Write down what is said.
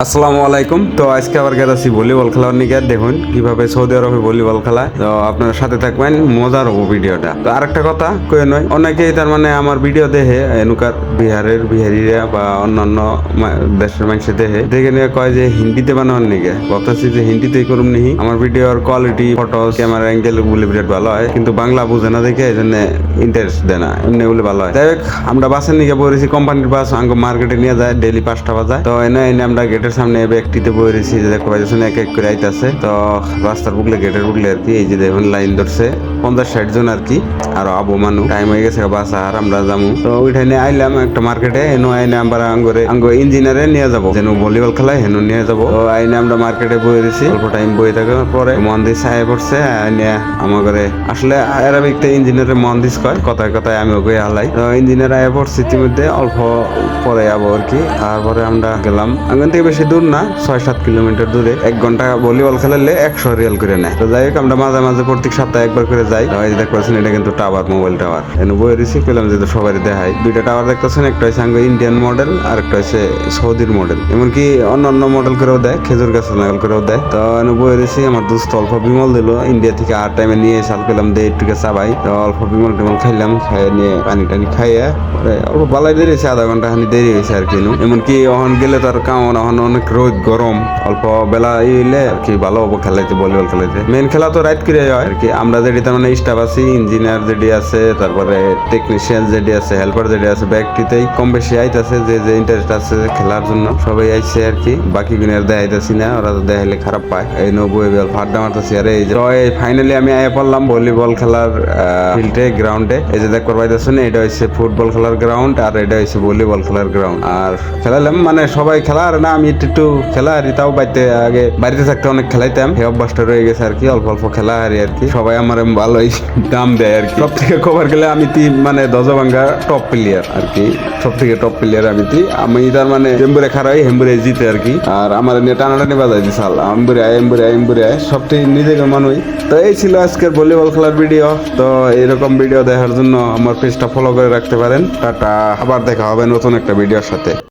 আসসালামু আলাইকুম। তো আজকে আবার গেছি ভলিবল খেলার নিকে। দেখুন কিভাবে সৌদি আরবে ভলিবল খেলা। তো আপনার সাথে থাকবেন, মজার হবো ভিডিওটা। তো আরেকটা কথা কয়ে নয়, অনেকেই তার মানে আমার ভিডিও দেখে এনুকার বিহারিরা বা অন্যান্য দেশের মানুষের দেখে নিয়ে কয় যে হিন্দিতে বানানোর নিকে। ভাবতেছি যে হিন্দিতেই করুম নিহি। আমার ভিডিওর কোয়ালিটি, ফটো, ক্যামেরা অ্যাঙ্গেল গুলি বিরাট ভালো হয়, কিন্তু বাংলা বুঝে না দেখে এই জন্য ইন্টারেস্ট দেয় না। এমনি বলে ভালো হয়। যাই হোক, আমরা বাসের নিকে বলেছি, কোম্পানির বাস আঙ্গ মার্কেটে নিয়ে যায় ডেইলি 5টা বাজায়। তো এনে আমরা গেটের সামনে ব্যক্তিতে বই রয়েছি, যে দেখো পাইতেছেন এক এক করে আইতাছে। তো রাস্তার বুকলে গেটের বুকলে আর কি এই যে দেখুন লাইন ধরছে 50-60 জন আর কি। আর আবু মানু টাইম হয়ে গেছে বাস আর আমরা যাবো। তো ওইখানে আইলাম একটা মার্কেটে, এনো আইনে আমরা আঙ্গ ইঞ্জিনিয়ারে নিয়ে যাবো, যেন ভলিবল খেলায় হেন নিয়ে যাবো। তো আইনে আমরা মার্কেটে বই রয়েছি, অল্প টাইম বই থাকার পরে মন্দির সাহেব পড়ছে আইনে আমার ঘরে। আসলে আরবিকতে ইঞ্জিনিয়ারে মন্দির কয়, কথায় কথায় আমি ওকে হালাই। তো ইঞ্জিনিয়ার আয় পড়ছে ইতিমধ্যে, অল্প পরে যাবো আর কি। তারপরে আমরা গেলাম, আঙ্গন থেকে বেশি দূর না, 6-7 কিলোমিটার দূরে। 1 ঘন্টা ভলিবল খেলালে 100 রিয়াল করে নেয়। তো যাই হোক, আমরা মাঝে মাঝে প্রত্যেক সপ্তাহে একবার করে যাই। দেখতে পাচ্ছেন এটা কিন্তু টাওয়ার, মোবাইল টাওয়ার। এনে বই রিসিভ করলাম যে সবাই দেখাই। 2টা টাওয়ার দেখতেছেন, একটা হচ্ছে আঙ্গ ইন্ডিয়ান মডেল আর একটা হচ্ছে সৌদির মডেল। এমনকি অন্য মডেল করেও দেয়, খেজুর গাছের নাগাল করেও দেয়। তো এনে বই রিসি আমার দোস্ত অল্প বিমল দিল ইন্ডিয়া থেকে। আর টাইমে নিয়ে সাল পেলাম দে একটু চাবাই। তো অল্প বিমল টিমল খাইলাম, খাইয়ে নিয়ে পানি টানি খাইয়া পরে অল্প বালাই দেরি হয়েছে, আধা ঘন্টা খানি দেরি হয়েছে আর কি। এমনকি অহন গেলে তার কামন অহন অনেক রোদ গরম, অল্প বেলা ইলে আর কি ভালো হবো খেলাইতে, ভলিবল খেলাইতে। মেন খেলা তো রাইট করে হয় আর কি। আমরা যেটি তার মানে স্টাফ আছি, ইঞ্জিনিয়ার যেটি আছে, তারপরে টেকনিশিয়ান যেটি আছে, হেল্পার যেটি আছে, ব্যাগটিতেই কম বেশি আইতাছে। যে ইন্টারেস্ট আছে খেলার জন্য সবাই আইছে আর কি। বাকি গুণের দেখাইতেছি না, ওরা তো দেখাইলে খারাপ পায়। এই নব্বই বেল ফাড্ডা মারতেছি। আর এই যে ফাইনালি আমি আয় পড়লাম ভলিবল খেলার ফিল্ডে, গ্রাউন্ডে। এই যে দেখতে পাইতেছেন, এটা হচ্ছে ফুটবল খেলার গ্রাউন্ড আর এটা হচ্ছে ভলিবল খেলার গ্রাউন্ড। আর খেলালাম মানে সবাই খেলা আর না, আমি একটু খেলা হারি, তাও বাড়িতে থাকতে অনেক খেলাইতাম। এই অভ্যাসটা রয়ে গেছে আর কি, অল্প অল্প খেলা হারি আর কি। সবাই আমার ভালোই দাম দেয় আর কি। সব থেকে খবর গেলে আমি মানে দজভাঙ্গা টপ প্লেয়ার আর কি। সব থেকে টপ প্লেয়ার আমি তার মানে হেম্বুরে খারাই, হেম্বুরে জিতে আর কি। আর আমার নিয়ে টানাটানি বাজাই দিছাল, এম্বুরে সব থেকে নিজেকে মানুষ। তো এই ছিল আজকের ভলিবল খেলার ভিডিও। তো এইরকম ভিডিও দেখার জন্য আমার পেজটা ফলো করে রাখতে পারেন। টাটা, আবার দেখা হবে নতুন একটা ভিডিওর সাথে।